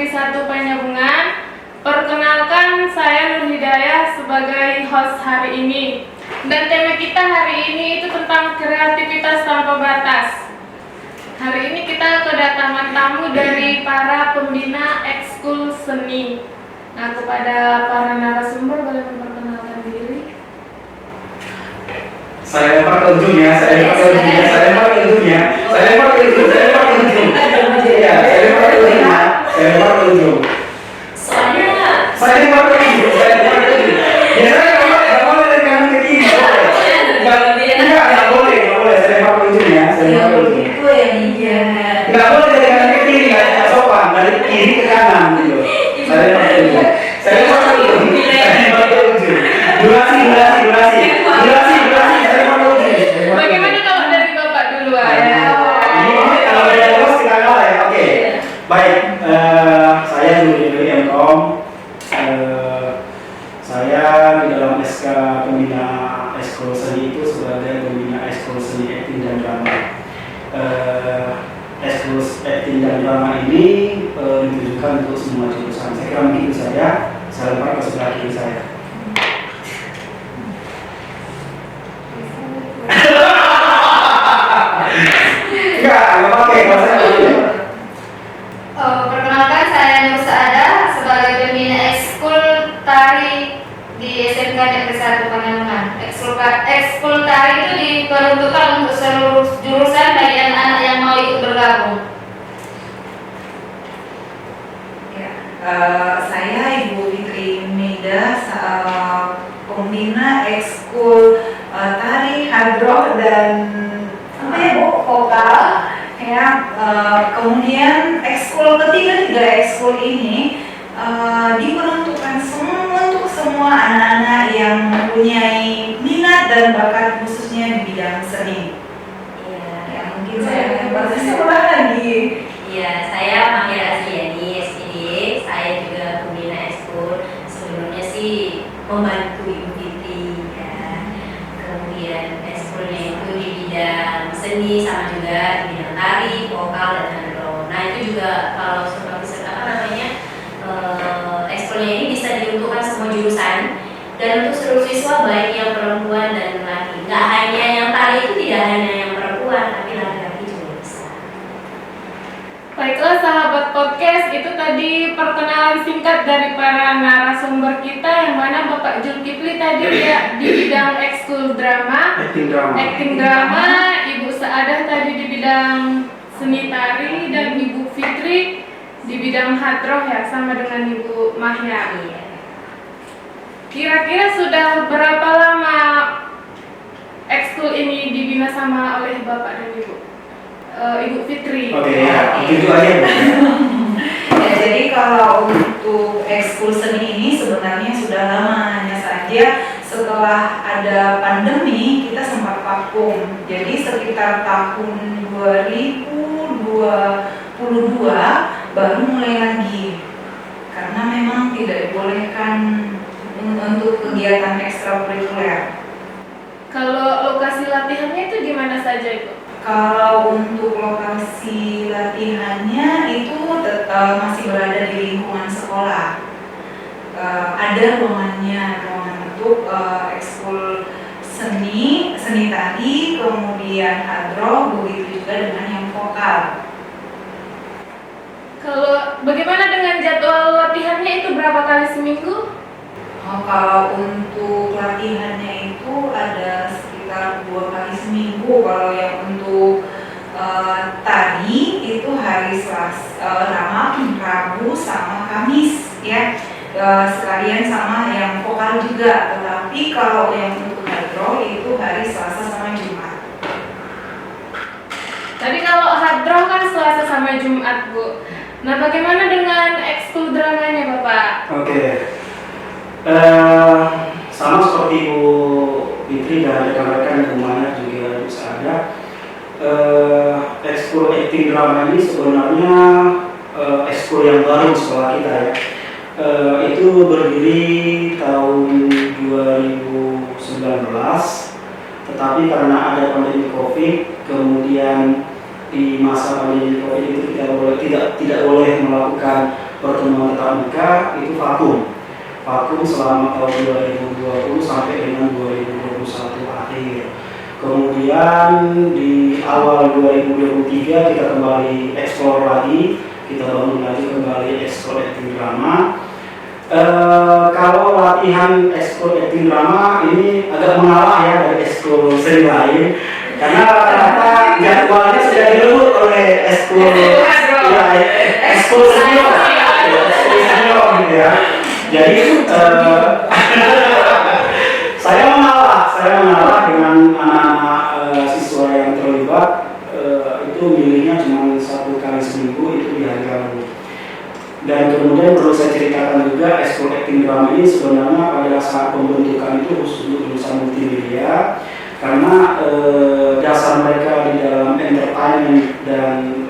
Negeri 1 Penyambungan. Perkenalkan, saya Nur Hidayah sebagai host hari ini. Dan tema kita hari ini itu tentang kreativitas tanpa batas. Hari ini kita kedatangan tamu dari para pembina ekskul seni. Nah, kepada para narasumber boleh memperkenalkan diri. Saya lempar ke ujungnya. Nggak boleh dari kanan ke kiri, nggak sopan. Dari kiri ke kanan gitu. Saya lempar ke ujung. Durasi. Bagaimana kalau dari Bapak duluan? Ini kalau dari bos kita kalah ya. Oke. Baik. Saya Juli MKOM. Saya di dalam SK pembina ekskul seni itu sebagai pembina ekskul seni akting dan drama. Ekskul akting dan drama ini ditujukan untuk semua jurusan. Saya kira begitu saja. Saya lempar ke sebelah kiri saya. Enggak pakai bahasa Indonesia. Perkenalkan, saya Nur Saada sebagai pembina ekskul tari di SMK Negeri 1 Penyambungan. Ekskul tari itu diperuntukkan untuk seluruh jurusan bagi anak-anak yang mau ikut bergabung. Ya, saya Ibu Fitri Meida, pembina ekskul tari, hadroh dan vokal. Ya, kemudian ekskul ketiga ekskul ini diperuntukkan untuk semua anak-anak yang mempunyai minat dan bakat khususnya di bidang seni. Iya, Ya, mungkin saya akan bahas sebelah lagi. iya, saya Mahira Asriyani, SPD. Saya juga pembina ekskul. Sebelumnya sih membantu Ibu Fitri, ya. Kemudian ekskulnya itu di bidang seni sama juga di bidang tari, vokal dan hadroh. Nah itu juga kalau seperti ekskulnya ini bisa diuntukkan semua jurusan dan untuk seluruh siswa baik yang perempuan dan laki. Nggak hanya yang tari itu tidak hanya yang perempuan, tapi laki-laki juga bisa. Baiklah sahabat podcast, itu tadi perkenalan singkat dari para narasumber kita, yang mana Bapak Zulkifli tadi ya di bidang ekskul drama, acting drama, Ibu Saadah tadi di bidang seni tari, dan Ibu Fitri di bidang hadroh ya, sama dengan Ibu Mahya. Iya. Kira-kira sudah berapa lama ekskul ini dibina sama oleh Bapak dan Ibu? Ibu Fitri. Oke, ya, itu aja. Ya, jadi kalau untuk ekskul seni ini sebenarnya sudah lama, hanya saja setelah ada pandemi kita sempat vakum. Jadi sekitar tahun 2022 baru mulai lagi, karena memang tidak dibolehkan untuk kegiatan ekstrakurikuler. Kalau lokasi latihannya itu di mana saja, Ibu? Kalau untuk lokasi latihannya itu masih berada di lingkungan sekolah. Ada ruangan untuk ekskul seni tari, kemudian hadroh, begitu juga dengan yang vokal. Kalau bagaimana dengan jadwal latihannya itu berapa kali seminggu? Kalau untuk latihannya itu ada sekitar 2 kali seminggu. Kalau yang untuk tari itu hari Selasa, Rabu sama Kamis ya, sekalian sama yang vokal juga. Tetapi kalau yang untuk hadroh itu hari Selasa sama Jumat. Tadi kalau hadroh kan Selasa sama Jumat, Bu. Nah, bagaimana dengan ekskul dramanya, Bapak? Oke. Sama seperti Ibu Fitri dan rekan-rekan Ibu Maya juga bisa ada. Ekskul akting drama ini sebenarnya ekskul yang baru di sekolah kita ya. Itu berdiri tahun 2019, tetapi karena ada pandemi COVID, kemudian di masa pandemi COVID itu tidak boleh melakukan pertemuan tatap muka itu vakum selama tahun 2020 sampai dengan 2021 akhir. Kemudian di awal 2023 kita kembali eksplor lagi, kita bangun lagi kembali ekskul acting drama. Kalau latihan ekskul acting drama ini agak mengalah ya dari ekskul seni lain, karena rata-rata jadwalnya sudah direbut oleh ekskul senior, gitu ya. Jadi saya mengalah dengan anak-anak siswa yang terlibat. Itu milihnya cuma 1 kali seminggu, itu di hari Rabu. Dan kemudian perlu saya ceritakan juga, ekskul acting drama ini sebenarnya pada saat pembentukan itu khusus untuk jurusan multimedia, karena dasar mereka di dalam entertainment dan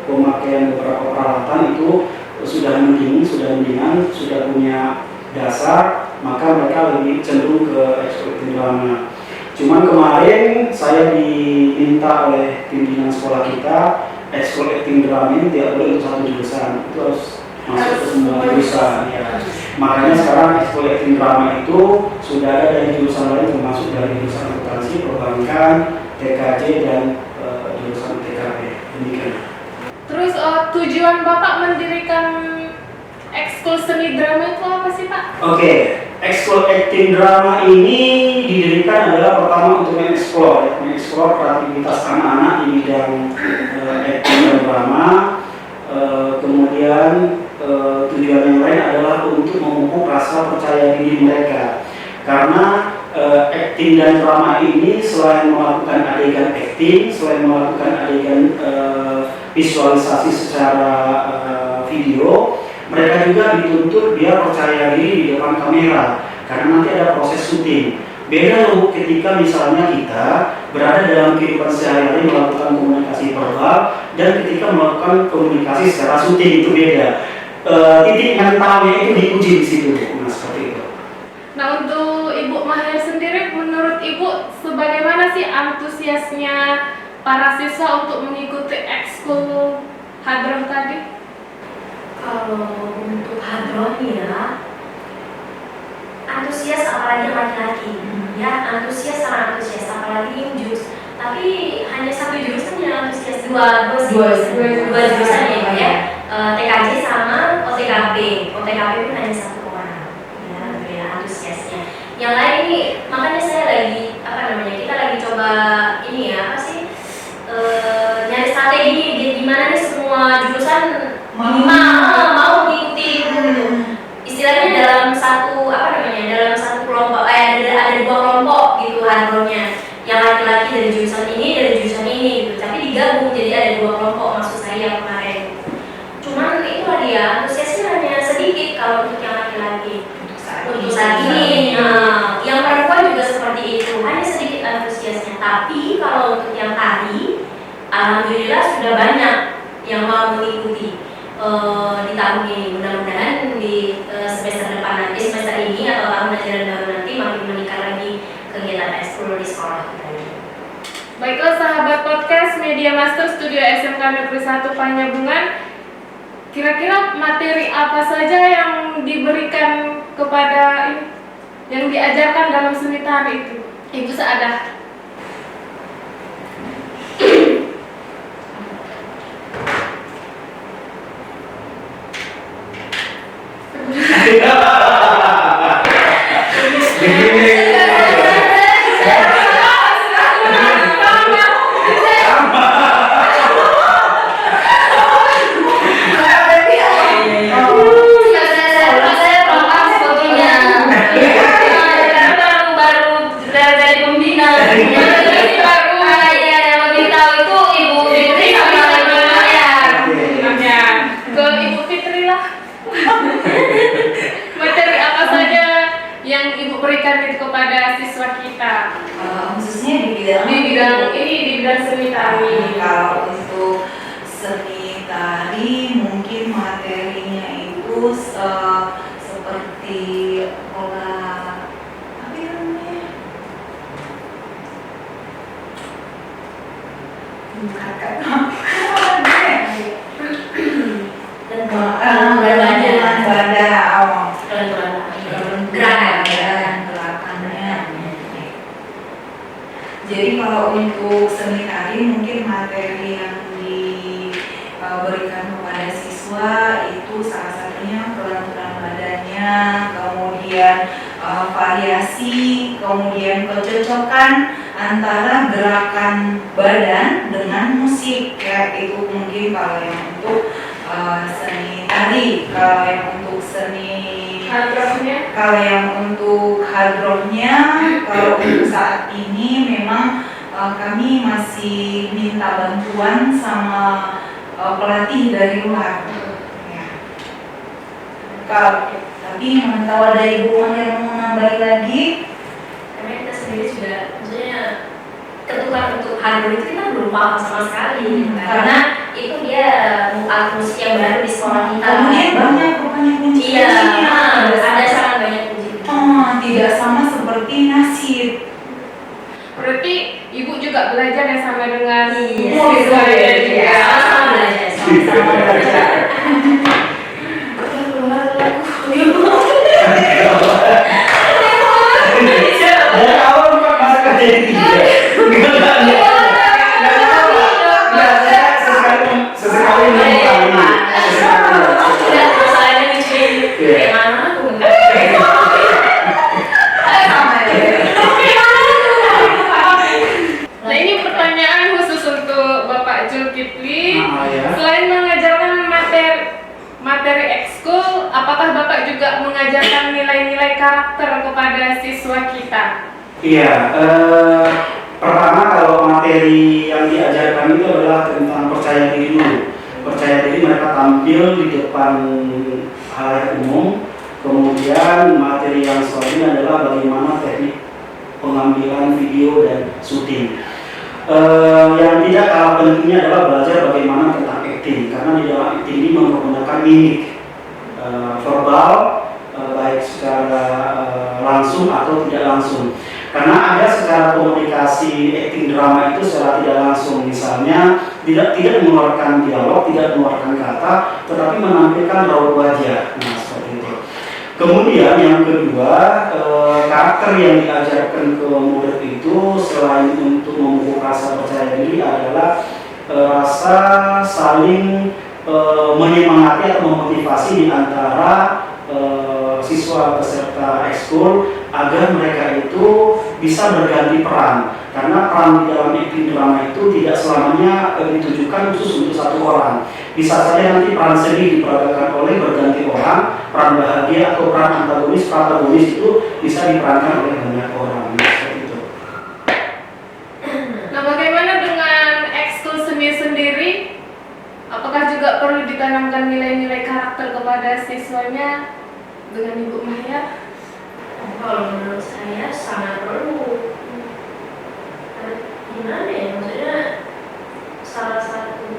pemakaian beberapa peralatan itu sudah mendingan, sudah punya dasar, maka mereka lebih cenderung ke ekskul acting drama. Cuman kemarin saya diminta oleh pimpinan sekolah kita, ekskul acting drama ini tidak boleh untuk 1 jurusan, itu harus masuk ke semua jurusan ya. Makanya sekarang ekskul acting drama itu sudah ada dari jurusan lain, termasuk dari jurusan akuntansi, perbankan, TKJ dan jurusan TKP. Demikian. Terus tujuan Bapak mendirikan ekskul seni drama itu apa sih Pak? Oke, ekskul acting drama ini didirikan adalah pertama untuk mengeksplor kreativitas anak-anak di bidang acting dan drama. Kemudian tujuan yang lain adalah untuk memupuk rasa percaya diri mereka, karena acting dan drama ini selain melakukan adegan acting, selain melakukan adegan visualisasi secara video, mereka juga dituntut biar percaya diri di depan kamera, karena nanti ada proses syuting. Beda loh ketika misalnya kita berada dalam kehidupan sehari-hari melakukan komunikasi verbal dan ketika melakukan komunikasi secara syuting, itu beda. Titik mentalnya itu diuji di situ, nah seperti itu. Nah, untuk Ibu Mahir sendiri, menurut Ibu sebagaimana sih antusiasnya para siswa untuk mengikuti ekskul hadroh tadi? Kalau untuk hadroh ya, antusias apalagi laki-laki, ya antusias sama antusias apalagi jurus. Tapi hanya 1 jurusan yang antusias, dua jurusan ya, TKJ sama OTKP. OTKP pun hanya 1 orang, ya antusiasnya. Yang lain ini makanya saya lagi kita lagi coba ini ya nyari strategi gimana nih semua jurusan mau mengikuti gitu. Istilahnya dalam satu kelompok, ada 2 kelompok gitu hadrohnya, yang laki-laki dari jurusan ini gitu. Tapi digabung jadi ada 2 kelompok, maksud saya kemarin. Cuman itu dia antusiasnya hanya sedikit kalau untuk yang laki-laki. Untuk saat ini, yang perempuan juga seperti itu, hanya sedikit antusiasnya. Tapi kalau untuk yang tari, alhamdulillah sudah banyak yang mau mengikuti di tahun ini. Mudah-mudahan di semester ini atau tahun ajaran baru nanti makin meningkat lagi kegiatan ekskul di sekolah kita ini. Baiklah sahabat podcast Media Master Studio SMK Negeri 1 Panyabungan, kira-kira materi apa saja yang diberikan kepada yang diajarkan dalam seni tari itu? Ibu Saadah. Materi apa saja yang Ibu berikan itu kepada siswa kita? Khususnya di bidang seni tari. Kalau untuk seni tari mungkin materinya itu seperti pola apa ya namanya? Dan gerakannya, kemudian variasi, kemudian kecocokan antara gerakan badan dengan musik. Ya, itu mungkin kalau yang untuk seni tari, kalau yang untuk seni Hadrohnya. kalau yang untuk hadrohnya, kalau untuk saat ini memang kami masih minta bantuan sama pelatih dari luar. Ya. Tapi tahu ada ibu yang mau nambahin lagi. Karena kita sendiri juga maksudnya ketukan untuk hadro itu kita belum paham sama sekali gitu kan. Karena itu dia alat musik yang baru di sekolah kita. Kemudian banyak rupanya kunci. Iya, ada sangat banyak kunci. Tidak sama seperti nasib. Berarti ibu juga belajar ya sama dengan Iya, siswa ya juga. iya, sama belajar, sama belajar. Dari awal bukan masalah jadi tiga. Sesekali membuka ini. Tidak, masalahnya lucu. Kayak mana aku enggak. Nah ini pertanyaan khusus untuk Bapak Zulkifli. Ya. Selain mengajarkan materi ekskul, apakah Bapak juga mengajarkan nilai-nilai karakter kepada siswa kita? Iya, pertama kalau materi yang diajarkan itu adalah tentang percaya diri dulu. Percaya diri mereka tampil di depan halayak umum. Kemudian materi yang selanjutnya adalah bagaimana teknik pengambilan video dan syuting. Yang tidak kalah pentingnya adalah belajar bagaimana tentang acting, karena di dalam acting ini menggunakan mimik, verbal, baik secara langsung atau tidak langsung. Karena ada secara komunikasi acting drama itu secara tidak langsung, misalnya tidak mengeluarkan dialog, tidak mengeluarkan kata, tetapi menampilkan raut wajah. Nah, seperti itu. Kemudian yang kedua, karakter yang diajarkan ke murid itu selain untuk memupuk rasa percaya diri adalah rasa saling menyemangati atau memotivasi di antara siswa peserta ekskul agar mereka itu bisa berganti peran, karena peran di dalam acting drama itu tidak selamanya ditujukan khusus untuk satu orang. Bisa saja nanti peran sedih diperagakan oleh berganti orang, peran bahagia atau peran antagonis, protagonis itu bisa diperankan oleh banyak orang. Seperti itu. Nah bagaimana dengan ekskul seni sendiri? Apakah juga perlu ditanamkan nilai-nilai karakter kepada siswanya dengan Ibu Maya? Kalau menurut saya sangat perlu. Gimana ya, maksudnya salah satu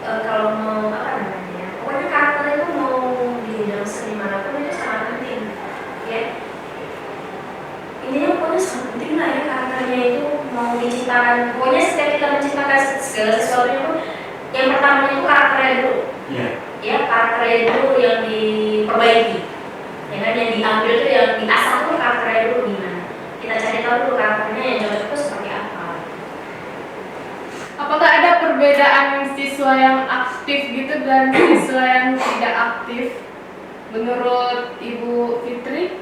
kalau mau apa namanya, pokoknya karakter itu mau di bidang seni manapun itu sangat penting, ya. Intinya pokoknya sangat penting lah ya karakternya itu mau diciptakan. Pokoknya setiap kita menciptakan segala sesuatu itu, yang pertama itu karakternya dulu. Ya karakternya dulu yang diperbaiki. Ya kan, yang diambil tuh, yang diasah tuh karakternya dulu gimana. Kita cari tahu dulu karakternya yang cocok itu seperti apa. Apakah ada perbedaan siswa yang aktif gitu dan siswa yang tidak aktif menurut Ibu Fitri?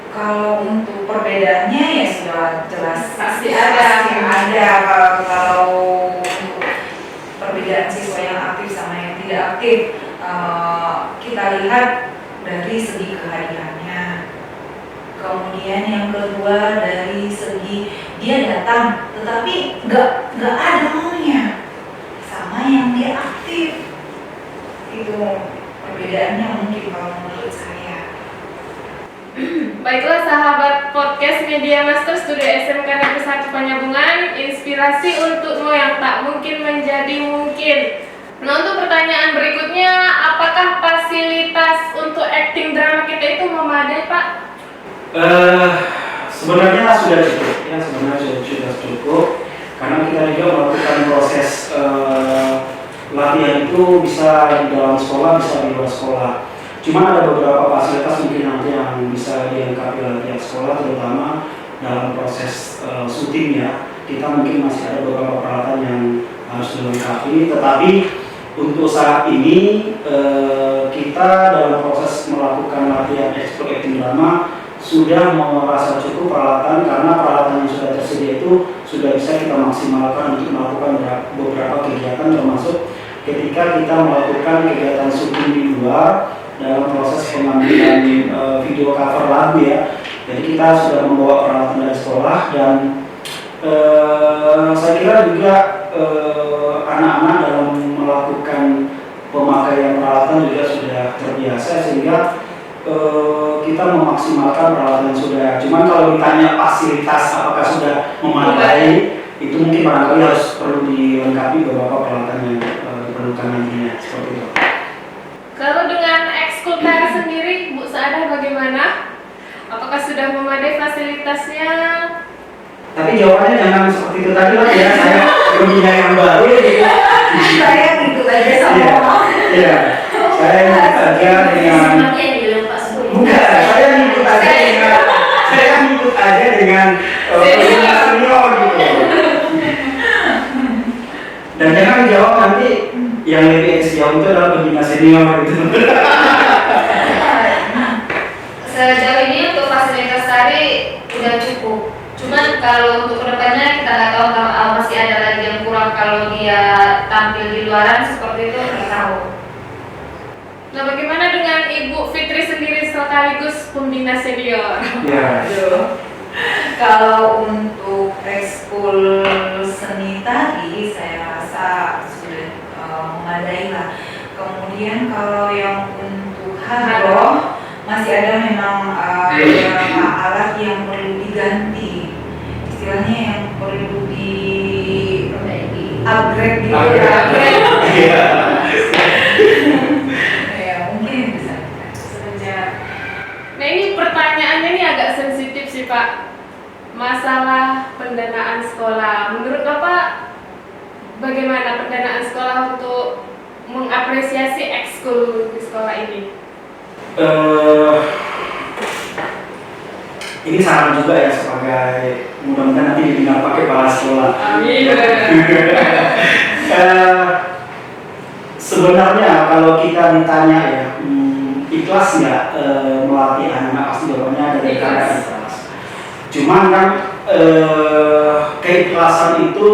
Kalau untuk perbedaannya ya sudah jelas Pasti ada. Kalau untuk perbedaan siswa yang aktif sama yang tidak aktif, kita lihat dari segi kehadirannya. Kemudian yang kedua dari segi dia datang tetapi nggak ada maunya, sama yang dia aktif. Itu perbedaannya mungkin kalau menurut saya. Baiklah sahabat podcast Media Master Studio SMK Negeri 1 Penyambungan, inspirasi untukmu yang tak mungkin menjadi mungkin. Nah untuk pertanyaan berikutnya, apakah fasilitas untuk acting drama kita itu memadai Pak? Sebenarnya sudah cukup, ya sebenarnya sudah cukup, karena kita juga melakukan proses latihan itu bisa di dalam sekolah, bisa di luar sekolah. Cuma ada beberapa fasilitas mungkin nanti yang bisa dilengkapi latihan sekolah, terutama dalam proses syuting ya. Kita mungkin masih ada beberapa peralatan yang harus dilengkapi, tetapi untuk saat ini kita dalam proses melakukan latihan ekskul acting drama sudah merasa cukup peralatan, karena peralatan yang sudah tersedia itu sudah bisa kita maksimalkan untuk melakukan beberapa kegiatan, termasuk ketika kita melakukan kegiatan syuting di luar dalam proses pengambilan video cover lagu ya. Jadi kita sudah membawa peralatan dari sekolah, dan saya kira juga anak-anak dalam melakukan pemakaian peralatan juga sudah terbiasa, sehingga kita memaksimalkan peralatan yang sudah. Cuman kalau ditanya fasilitas apakah sudah memadai, itu mungkin barangkali harus perlu dilengkapi beberapa peralatan yang diperlukan nantinya, seperti itu. Kalau dengan ekskul tari sendiri, Bu Saadah bagaimana? Apakah sudah memadai fasilitasnya? Tapi jawabannya jangan seperti itu tadi lah ya, saya pembina yang baru gitu. Saya ngikut aja sama Iya, iya. Saya ngikut aja dengan Seperti yang bilang Pak Suri. bukan, saya ngikut aja dengan pembina senior gitu. Dan jangan dijawab nanti yang lebih jauh itu adalah pembina senior gitu. Sejauh ini untuk fasilitas tari udah cukup. Cuman kalau untuk kedepannya kita nggak tahu, kalau masih ada lagi yang kurang kalau dia tampil di luaran seperti itu, nggak tahu. Nah, bagaimana dengan Ibu Fitri sendiri sekaligus pembina senior? Ya. Aduh. Kalau untuk ekskul seni tadi saya rasa sudah memadai lah. Kemudian kalau yang untuk hadroh masih ada memang beberapa alat yang perlu diganti, istilahnya yang perlu di upgrade gitu ya. Iya. Ya mungkin bisa Semenjak. Nah, ini pertanyaannya ini agak sensitif sih Pak. Masalah pendanaan sekolah. Menurut Bapak, bagaimana pendanaan sekolah untuk mengapresiasi ekskul di sekolah ini? Ini saran juga ya, sebagai mudah-mudahan nanti didengar pakai kepala sekolah. Amin. Sebenarnya kalau kita ditanya ya, ikhlas nggak melatih anak-anak, pasti jawabannya dari kata ikhlas. Cuman kan keikhlasan itu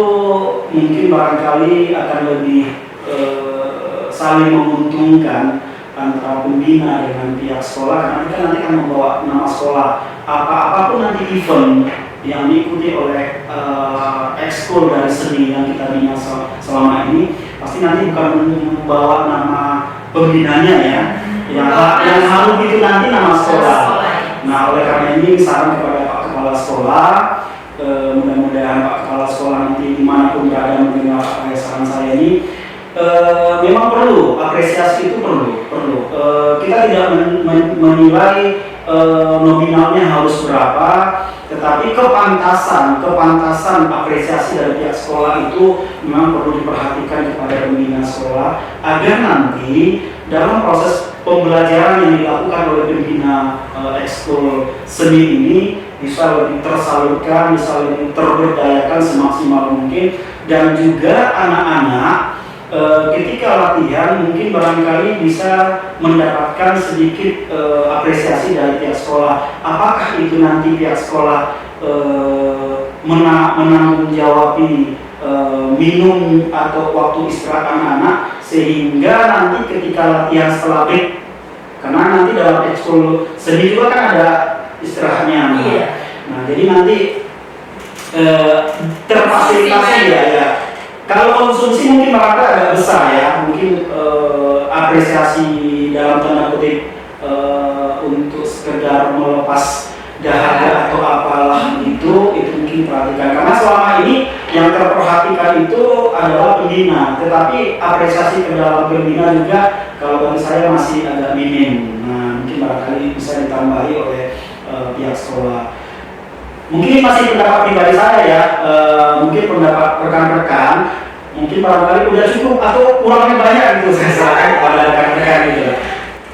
mungkin barangkali akan lebih saling menguntungkan antara pembina dengan pihak sekolah, karena kita nanti akan membawa nama sekolah. Apapun nanti event yang diikuti oleh ekskul dari seni yang kita bina selama ini, pasti nanti bukan membawa nama pembinanya ya, yang harum itu nanti nama sekolah. Nah, oleh karena ini saran kepada Pak Kepala Sekolah, mudah-mudahan Pak Kepala Sekolah nanti dimanapun berada mendengar saran saya ini, memang perlu apresiasi, itu perlu. Kita tidak menilai nominalnya harus berapa, tetapi kepantasan apresiasi dari pihak sekolah itu memang perlu diperhatikan kepada pembina sekolah, agar nanti dalam proses pembelajaran yang dilakukan oleh pembina ekskul seni ini bisa lebih tersalurkan, bisa lebih terberdayakan semaksimal mungkin, dan juga anak-anak ketika latihan mungkin barangkali bisa mendapatkan sedikit apresiasi dari pihak sekolah. Apakah itu nanti pihak sekolah menanggung jawabi minum atau waktu istirahat anak-anak, sehingga nanti ketika latihan setelah break, karena nanti dalam ekskul seni juga kan ada istirahatnya. Nah, jadi nanti terfasilitasi ya. Kalau konsumsi mungkin barangkali agak besar ya, mungkin apresiasi dalam tanda kutip untuk sekedar melepas dahaga atau apalah itu mungkin perhatikan, karena selama ini yang terperhatikan itu adalah pembina, tetapi apresiasi ke dalam pembina juga kalau bagi saya masih agak minim. Nah, mungkin barangkali bisa ditambahi oleh pihak sekolah. Mungkin masih pendapat pribadi saya ya, mungkin pendapat rekan-rekan, mungkin barangkali udah cukup atau kurangnya banyak gitu, saya serahkan kepada rekan-rekan gitu.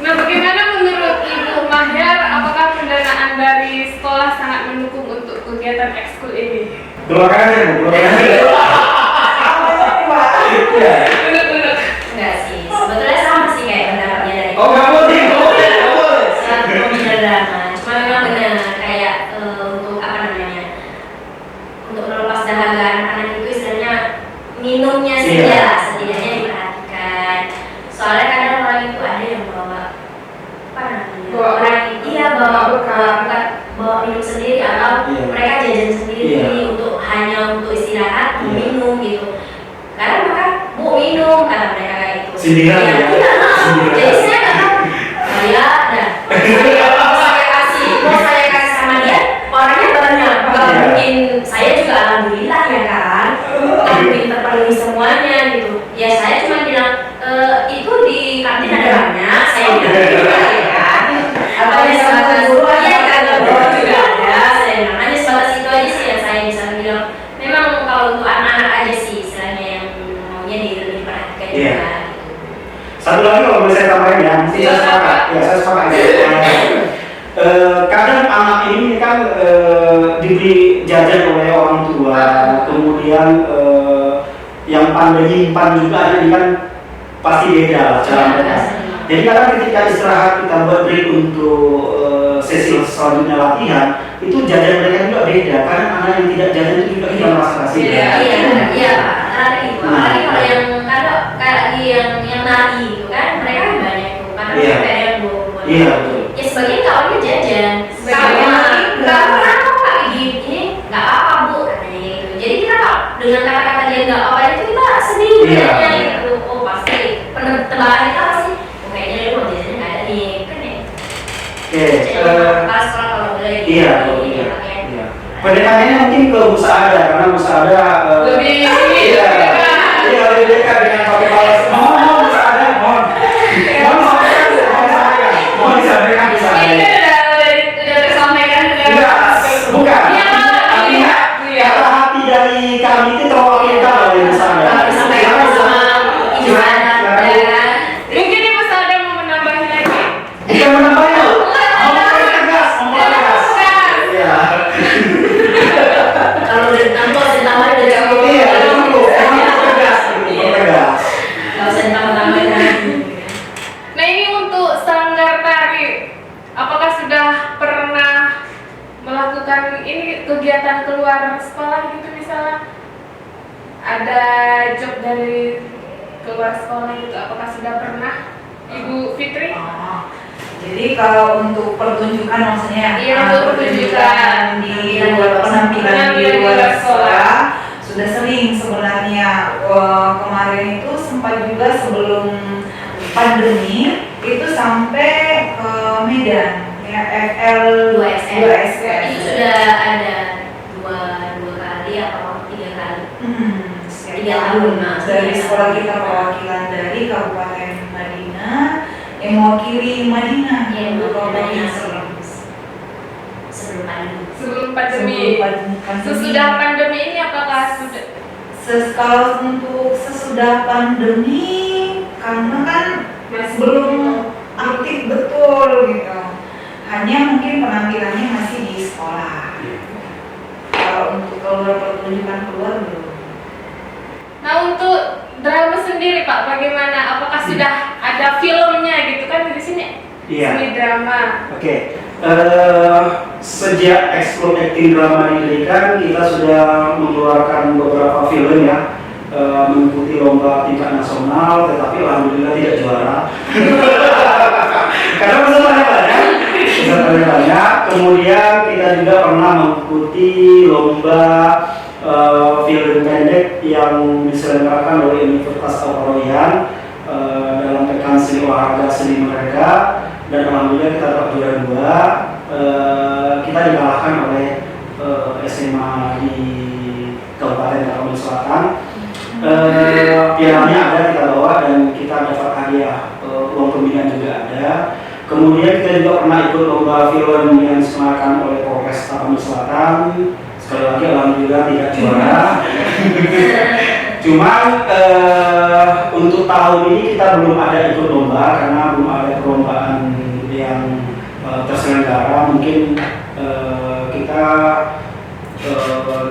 Nah, bagaimana menurut Ibu Mahyar, apakah pendanaan dari sekolah sangat mendukung untuk kegiatan ekskul ini? Doakan aja Bu, doakan aja. apa sih Pak? Iya. Menurut Enggak bawa minum sendiri atau Iya. mereka jajan sendiri Iya. untuk hanya untuk istirahat Iya. minum gitu. Karena mereka bu minum kata mereka kayak gitu. Sindiran ya? Iya. Sindiran. Jadi saya nggak tahu. Saya mau saya kasih sama dia orangnya banyak. Nggak Iya. mungkin saya juga alhamdulillah ya kan. Nggak mungkin terpenuhi semuanya gitu. Ya saya cuma bilang itu di kantin ada banyak. Saya bilang gitu ya kan. Atau Ada sebatas guru ada iya kan ada guru guru juga ada. Saya bilang hanya sebatas itu aja sih yang saya bisa bilang. Memang kalau untuk anak-anak aja sih istilahnya yang maunya lebih diperhatikan Iya. juga. Satu lagi kalau boleh saya tambahin ya, mungkin saya sepakat. Ya, saya sepakat. Kadang anak ini kan diberi jajan oleh orang tua, kemudian yang pandai nyimpan juga anak ini kan pasti beda lah cara mereka. Jadi kadang ketika istirahat kita buat break untuk sesi selanjutnya latihan, itu jajan mereka juga beda. Karena anak yang tidak jajan itu juga kita merasa kasih. Iya, iya Pak, ada itu. Apalagi kalau yang kayak yang nari itu kan, mereka kan banyak itu. Karena Iya. mereka ada yang bawa. Iya betul. Ya sebagian kawannya jajan. Sebagian lagi nggak pernah kok Pak ini nggak apa-apa Bu katanya gitu. Jadi kita kalau dengan kata-kata dia nggak apa itu kita sedih Iya. kayaknya gitu. Oh pasti tebakan kita pasti. Oh, kayaknya dia mau jajannya nggak ada nih kan ya. Oke. Pas sekolah kalau boleh. Iya, Iya. iya. Pendekatannya mungkin ke Musada karena Musada Lebih iya, iya lebih dekat dengan pakai balas. Mohon Musada, mohon disampaikan ini Musada. udah tersampaikan Enggak, bukan. Iya, Artinya iya. kata hati dari kami itu terwakilkan oleh Musada. Kalau disampaikan sama ibu anak ya kan. Mungkin Ibu Sada mau menambahi lagi. Bukan menambahnya, ngomong tegas. Iya. Kalau udah ditambah udah cukup. Iya, itu cukup. Ngomong tegas. Nggak usah ditambah-tambahin lagi. Nah ini untuk sanggar tari, apakah sudah pernah melakukan ini kegiatan keluar sekolah gitu misalnya? Ada job dari keluar sekolah gitu, apakah sudah pernah Ibu Fitri? Oh, jadi kalau untuk pertunjukan maksudnya Iya, untuk pertunjukan. di luar penampilan di luar sekolah sudah sering sebenarnya. Kemarin itu sempat juga sebelum pandemi itu sampai ke Medan ya FL 2SM itu sudah ada dua kali atau 3 kali. Setiap 3 tahun, tahun nah, dari iya. sekolah kita perwakilan dari Kabupaten Madinah yang mewakili Madinah Yang untuk banyak provinsi. sebelum pandemi. Sebelum pandemi. Pandemi. Sesudah pandemi ini apakah sudah? Kalau untuk sesudah pandemi karena kan belum aktif betul gitu. Hanya mungkin penampilannya masih di sekolah. Kalau untuk keluar pertunjukan keluar belum. Nah untuk drama sendiri Pak, bagaimana? Apakah sudah ada filmnya gitu kan di sini? Iya. Seni drama. Oke. Sejak Explore Acting Drama didirikan, kita sudah mengeluarkan beberapa film ya, mengikuti lomba tingkat nasional, tetapi alhamdulillah tidak juara. Karena pesertanya banyak. Kemudian kita juga pernah mengikuti lomba film pendek yang diselenggarakan oleh Universitas Al-Qaroyan dalam tekan seni olahraga seni mereka, dan alhamdulillah kita dapat juara 2. Kita dikalahkan oleh SMA di Kabupaten Karawang Selatan. Pialanya ada kita bawa dan kita dapat hadiah, uang pembinaan juga ada. Kemudian kita juga pernah ikut lomba film yang diselenggarakan oleh Polres Karawang Selatan. Sekali lagi alhamdulillah tidak juara. Cuman untuk tahun ini kita belum ada ikut lomba karena belum ada perlombaan yang terselenggara. Mungkin kita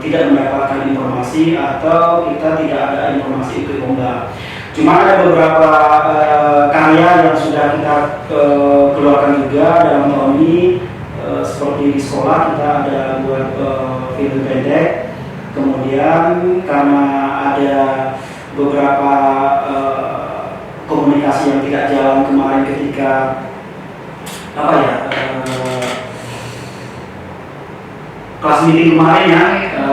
tidak mendapatkan informasi atau kita tidak ada informasi ikut lomba. Cuma ada beberapa karya yang sudah kita keluarkan juga dalam tahun ini. Seperti di sekolah kita ada buat film pendek. Kemudian karena ada beberapa komunikasi yang tidak jalan kemarin ketika kelas meeting kemarin ya,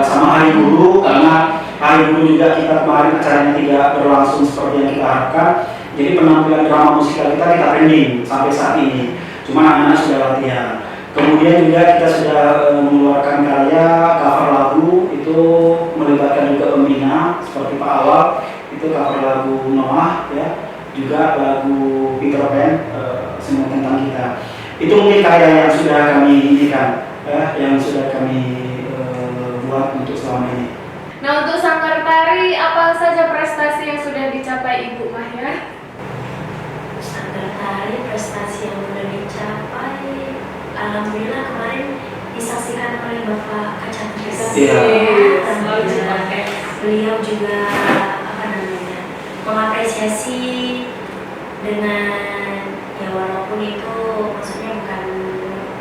sama hari guru, karena hari guru juga kita kemarin acaranya tidak berlangsung seperti yang kita harapkan. Jadi penampilan drama musikal kita pending sampai saat ini. Cuma anak-anak sudah latihan. Kemudian juga kita sudah mengeluarkan karya cover lagu, itu melibatkan juga pembina seperti Pak Awal, itu cover lagu Noah ya, juga lagu Peter Pan, semua tentang kita. Itu mungkin karya yang sudah kami inikan ya, yang sudah kami buat untuk selama ini. Nah, untuk Sanggar Tari, apa saja prestasi yang sudah dicapai Ibu Mahya? Sanggar Tari prestasi yang sudah dicapai, alhamdulillah kemarin disaksikan oleh Bapak Kacamata. Iya. Beliau juga apa namanya mengapresiasi dengan ya walaupun itu maksudnya bukan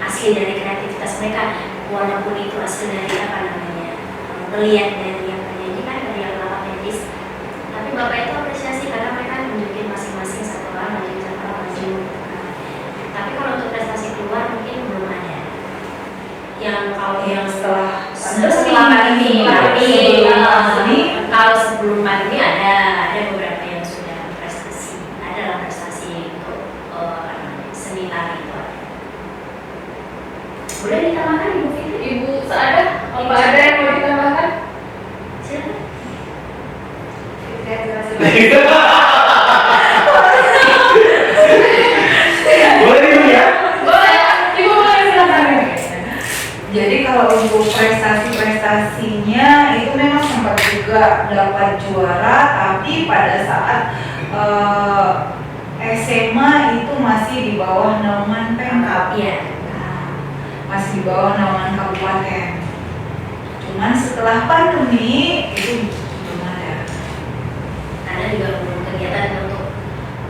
asli dari kreativitas mereka, walaupun itu asli dari apa namanya melihat dari yang menyanyikan dari yang lawan medis, tapi Bapak itu apresiasi karena mereka nunjukin masing-masing satu orang maju. Tapi kalau untuk prestasi keluar mungkin belum ada. Yang kalau yang setelah pandemi, kalau sebelum pandemi ada beberapa yang sudah prestasi, adalah prestasi untuk seni tari itu. Boleh ditambahkan Ibu Fitri? Ibu Saadah, apa ada yang mau ditambahkan? Silakan. Boleh dulu ya? Boleh, Ibu boleh silakan. Jadi kalau untuk prestasi-prestasinya itu memang sempat juga dapat juara, tapi pada saat SMA itu masih di bawah naungan Pemkab. Iya. Masih di bawah naungan kabupaten. Cuman setelah pandemi itu belum ada. Karena juga belum kegiatan untuk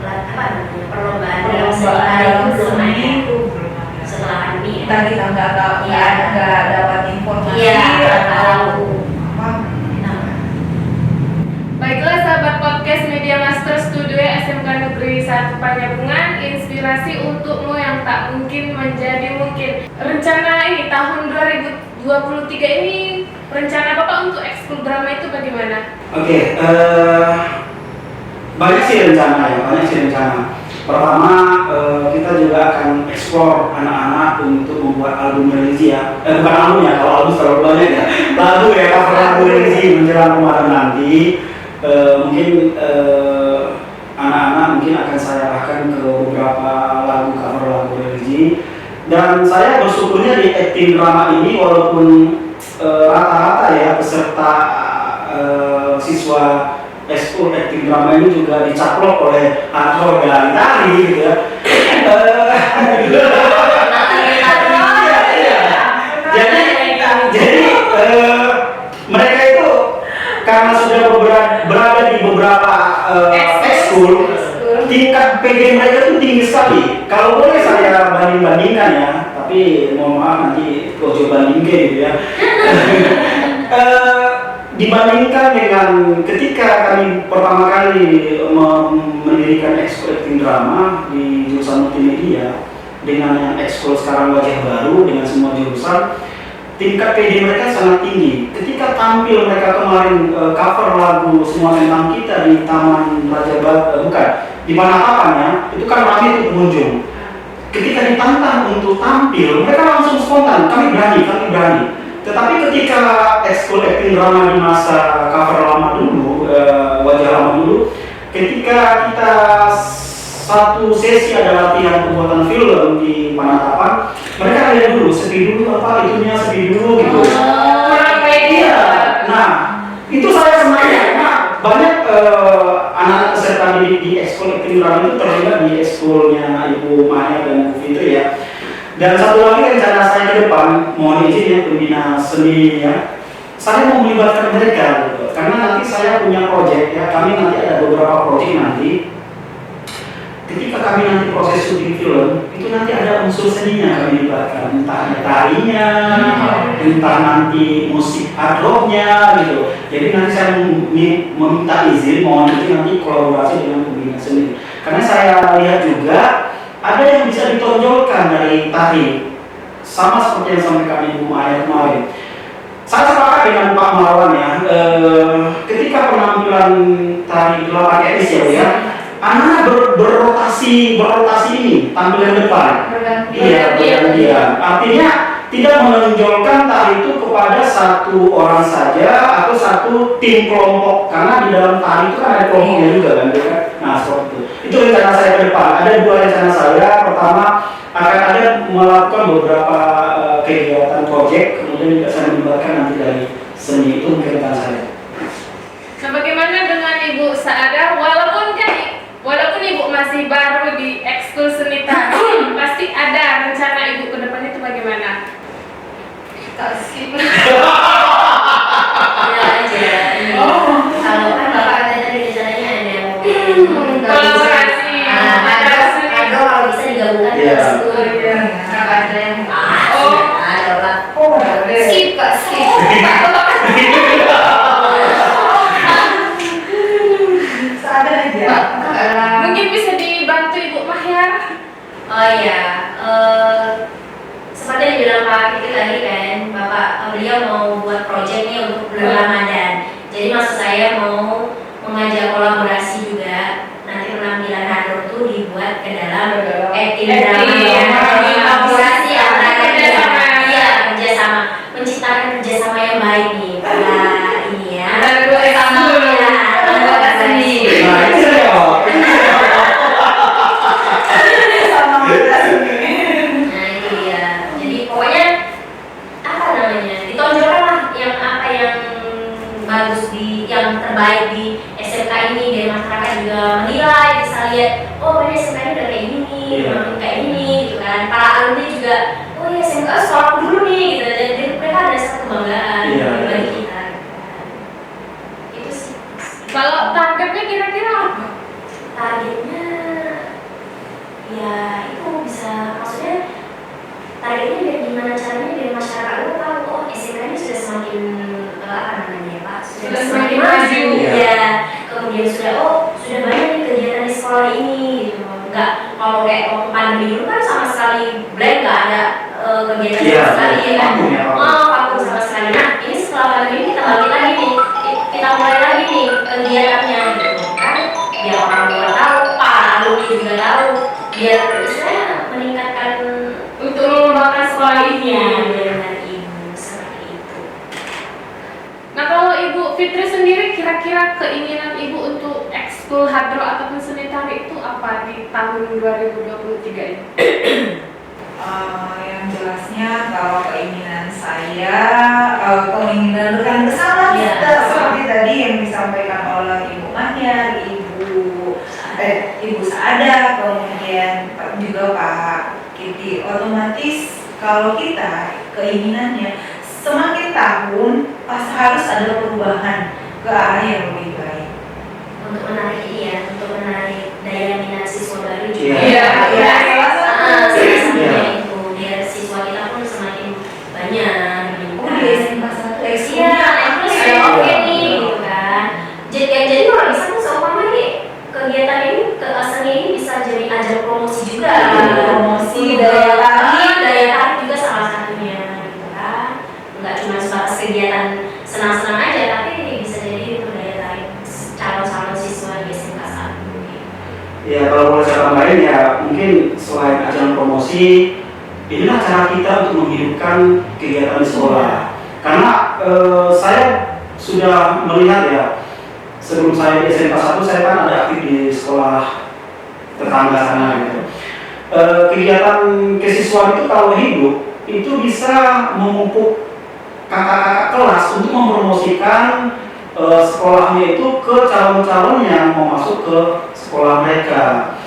apa namanya perlombaan dalam seni tari itu belum ada. Itu belum ada. Setelah pandemi ya. Kita nggak dapat informasi Iya, atau apa. Baiklah sahabat podcast Media Master Studio SMK Negeri 1 Panjabungan, inspirasi untukmu yang tak mungkin menjadi mungkin. Rencana ini tahun 2023 ini, rencana Bapak untuk ekskul drama itu bagaimana? Oke, banyak sih rencana. Pertama, kita juga akan eksplor anak-anak untuk membuat album religi ya. Bukan album ya, kalau album terlalu banyak ya. Lagu ya, cover lagu religi menjelang Ramadan nanti. Mungkin anak-anak mungkin akan saya arahkan ke beberapa lagu cover lagu religi. Dan saya bersyukurnya di acting drama ini walaupun rata-rata ya peserta siswa ekskul acting drama ini juga dicaplok oleh aktor dan tari gitu ya. Jadi mereka itu karena sudah berada di beberapa ekskul, tingkat PG mereka itu tinggi sekali. Kalau boleh saya banding-bandingkan ya, tapi mohon maaf nanti ojo bandingke gitu ya. Dibandingkan dengan ketika kami pertama kali mendirikan ekskul acting drama di jurusan multimedia dengan yang ekskul sekarang wajah baru dengan semua jurusan, tingkat PD mereka sangat tinggi. Ketika tampil mereka kemarin cover lagu Semua Tentang Kita di Taman Raja bukan di Panakapan, itu kan ramai itu pengunjung. Ketika ditantang untuk tampil, mereka langsung spontan, kami berani. Tetapi ketika ekskul acting drama di masa cover lama dulu, wajah lama dulu, ketika kita satu sesi ada latihan pembuatan film di Panatapan, mereka lihat dulu, sepi dulu apa itunya, sepi dulu gitu. Kurang baik Iya. Nah, itu saya senang karena banyak anak peserta di ekskul acting drama itu terlibat di ekskulnya Ibu Maya dan Bu Fitri ya. Dan satu lagi rencana saya ke depan, mohon izin ya pembina seni ya, saya mau melibatkan mereka gitu. Karena nanti saya punya proyek ya, kami nanti ada beberapa proyek nanti. Ketika kami nanti proses syuting film, itu nanti ada unsur seninya kami libatkan, entah ada tarinya, entah nanti musik hard rocknya gitu. Jadi nanti saya meminta izin, mohon izin nanti kolaborasi dengan pembina seni. Karena saya lihat juga ada yang bisa ditonjolkan dari tari, sama seperti yang disampaikan Ibu Maya kemarin. Saya sepakat dengan Pak Marwan ya. Ketika penampilan tari 8 etnis ya, anak-anak berrotasi ini tampilan depan. Iya, bergantian. Artinya tidak menonjolkan tari itu kepada satu orang saja atau satu tim kelompok, karena di dalam tari itu kan ada kelompoknya juga kan, nah seperti itu. Itu rencana saya ke depan. Ada 2 rencana saya. Pertama, akan ada melakukan beberapa kegiatan proyek, kemudian juga saya melibatkan nanti dari seni. Itu mungkin rencana saya. Nah, bagaimana dengan Ibu Saada? Walaupun Ibu masih baru di ekskul seni tari, pasti ada rencana Ibu ke depan itu bagaimana? Skip. Ya aja. Kalau kan bapak ada tadi rencananya ada yang mau Kolaborasi. ada kalau bisa digabungkan Iya. ke situ. Ada yang Ada lah. skip Kak, skip. Sadar aja. Mungkin bisa dibantu Ibu Mahyar. Oh iya, seperti yang dibilang Pak Kiki tadi kan, beliau mau buat proyek nih untuk bulan Ramadan. Jadi maksud saya mau mengajak kolaborasi juga. Nanti penampilan Hadro itu dibuat ke dalam acting drama ya. Jadi kolaborasi antara kerjasama, menciptakan kerjasama yang baik nih. Nah ini ya. Antara dua ekskul. Anggota seni. Nah, itu saya. Nah itu dia. Jadi pokoknya apa namanya, ditonjolkan lah yang apa yang bagus yang terbaik di SMK ini, biar masyarakat juga menilai, bisa lihat oh ini SMK ini udah kayak gini, makin kayak ini gitu kan. Para alumni juga oh ya SMK sekolah dulu nih gitu. Jadi mereka ada satu kebanggaan bagi kita. Itu sih. Kalau targetnya kira-kira apa? Targetnya ya itu bisa, maksudnya targetnya biar gimana caranya biar masyarakat lu tahu oh SMK ini sudah semakin apa namanya Pak, Sudah semakin maju. ya. Kemudian sudah banyak nih kegiatan di sekolah ini gitu. Enggak kalau kayak waktu pandemi dulu kan sama sekali blank, nggak ada kegiatan sama sekali ya kan. Vakum sama sekali. Nah ini setelah pandemi ini kita balik lagi nih, kita mulai lagi nih kegiatannya gitu kan, biar orang tua tahu, para alumni juga tahu, biar istilahnya meningkatkan Untuk mengembangkan sekolah ini. dengan ibu seperti itu. Nah, kalau Ibu Fitri sendiri kira-kira keinginan Ibu untuk ekskul Hadro ataupun seni tari itu apa di tahun 2023 ini? Yang jelasnya kalau keinginan saya, keinginan rekan bersama Ya. kita seperti tadi yang disampaikan oleh Ibu Mahyar, Ibu Saada, kemudian juga Pak Kiti, otomatis kalau kita keinginannya semakin tahun pasti harus ada perubahan ke arah yang lebih baik. Untuk menarik ini ya, untuk menarik daya minat siswa baru juga. Iya. Salah satunya itu biar siswa kita pun semakin banyak. Oh di SMA 1 Iya, itu sudah oke nih gitu kan. Jadi kalau bisa tuh seumpama nih kegiatan ini seni ini bisa jadi ajang promosi juga. Promosi daya tarik juga salah satunya gitu kan. Enggak cuma sebatas kegiatan senang-senang aja, tapi bisa jadi untuk daya tarik calon-calon siswa di SMK 1 gitu. Ya kalau boleh saya tambahin ya, mungkin selain ajang promosi, inilah cara kita untuk menghidupkan kegiatan di sekolah. Karena saya sudah melihat ya, sebelum saya di SMK 1 saya kan ada aktif di sekolah tetangga sana gitu. Kegiatan kesiswaan itu kalau hidup itu bisa memupuk kakak-kakak kelas untuk mempromosikan sekolahnya itu ke calon-calon yang mau masuk ke sekolah mereka.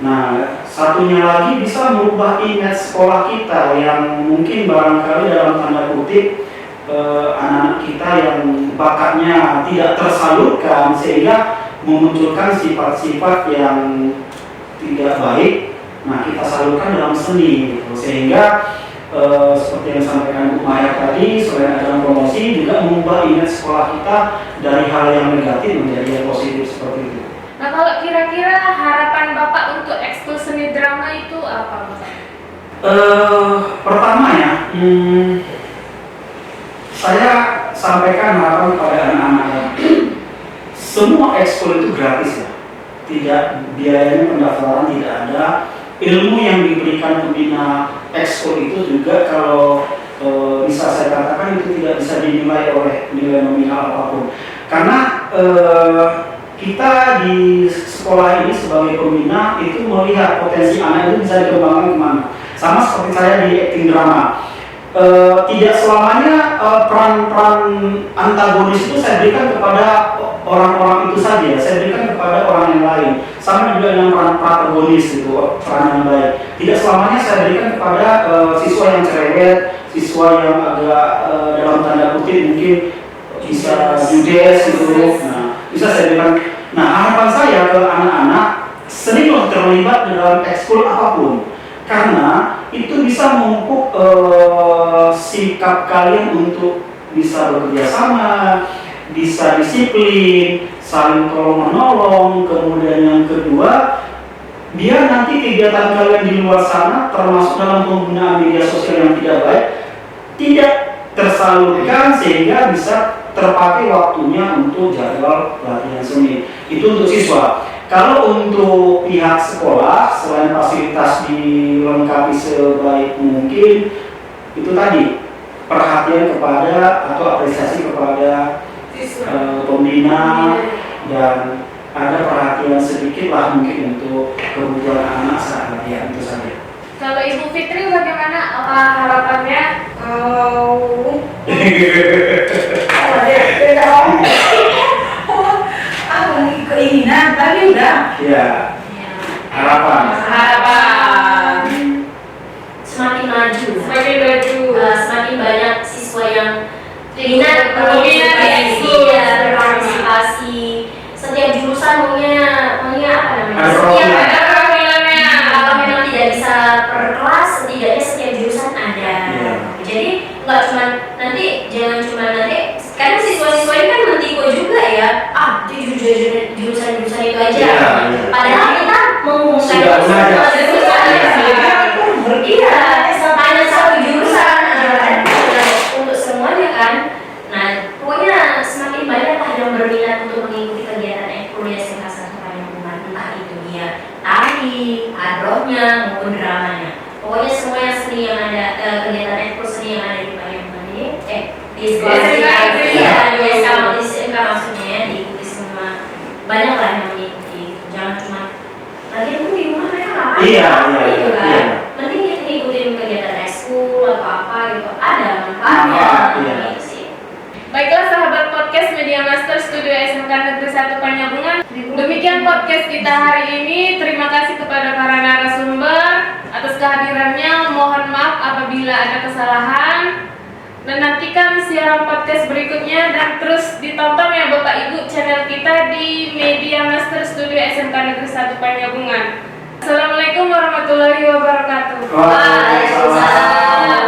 Nah, satunya lagi bisa merubah image sekolah kita yang mungkin barangkali dalam tanda kutip anak-anak kita yang bakatnya tidak tersalurkan sehingga memunculkan sifat-sifat yang tidak baik. Nah, kita salurkan dalam seni gitu. Sehingga seperti yang disampaikan Bu Maya tadi, selain ajang promosi juga mengubah image sekolah kita dari hal yang negatif menjadi yang positif seperti itu. Nah, kalau kira-kira harapan Bapak untuk ekskul seni drama itu apa, Bapak? Pertama ya, saya sampaikan harapan kepada anak-anak. Semua ekskul itu gratis ya, tidak biayanya pendaftaran tidak ada. Ilmu yang diberikan pembina ekskul itu juga kalau bisa saya katakan itu tidak bisa dinilai oleh nilai nominal apapun. Karena kita di sekolah ini sebagai pembina itu melihat potensi anak itu bisa dikembangkan kemana. Sama seperti saya di acting drama. Tidak selamanya peran-peran antagonis itu saya berikan kepada orang-orang itu saja, saya berikan kepada orang yang lain. Sama juga dengan peran protagonis itu, peran yang baik. Tidak selamanya saya berikan kepada siswa yang cerewet, siswa yang agak dalam tanda kutip mungkin bisa judes gitu. Nah, bisa saya berikan. Nah, harapan saya ke anak-anak sering terlibat dalam ekskul apapun. Karena itu bisa memupuk sikap kalian untuk bisa bekerja sama, bisa disiplin, saling tolong-menolong. Kemudian yang kedua, biar nanti kegiatan kalian di luar sana, termasuk dalam penggunaan media sosial yang tidak baik, tidak tersalurkan sehingga bisa terpakai waktunya untuk jadwal latihan seni. Itu untuk siswa. Kalau untuk pihak sekolah, selain fasilitas dilengkapi sebaik mungkin, itu tadi perhatian kepada atau apresiasi kepada pembina dan ada perhatian sedikit lah mungkin untuk kebutuhan anak saat latihan itu saja. Kalau Ibu Fitri bagaimana harapannya? Kalau apa nih keinginan tadi udah? Ya, harapan. Semakin maju, Semakin banyak siswa yang minat berpartisipasi. Setiap jurusan maunya apa namanya? Ada perwakilannya. Kalau memang tidak bisa per kelas, setidaknya setiap jurusan ada. Jadi nggak cuma nanti, jangan cuma nanti. Kadang siswa-siswa ini kan mentiko juga ya. Di jurusan itu aja. Padahal kita mengumumkan hanya satu jurusan untuk semuanya kan. Nah, pokoknya semakin banyak yang berminat untuk mengikuti kegiatan ekskul SMK 1 Payakumbuh, entah itu dia tari, hadrohnya maupun dramanya. Pokoknya semua yang seni yang ada, kegiatan ekskul seni yang ada di Payakumbuh ini, di sekolah di SMK maksudnya ya, diikuti semua. Banyak lah yang mengikuti. Jangan cuma lagi pun di rumah mereka ngapain gitu kan. Mending kita ngikutin kegiatan ekskul atau apa gitu, ada manfaatnya gitu sih. Baiklah sahabat podcast Media Master Studio SMK Negeri 1 Panyabungan. Demikian podcast kita hari ini. Terima kasih kepada para narasumber atas kehadirannya. Mohon maaf apabila ada kesalahan. Dan nantikan siaran podcast berikutnya dan terus ditonton ya Bapak Ibu channel kita di Media Master Studio SMK Negeri 1 Panyabungan. Assalamualaikum warahmatullahi wabarakatuh. Waalaikumsalam.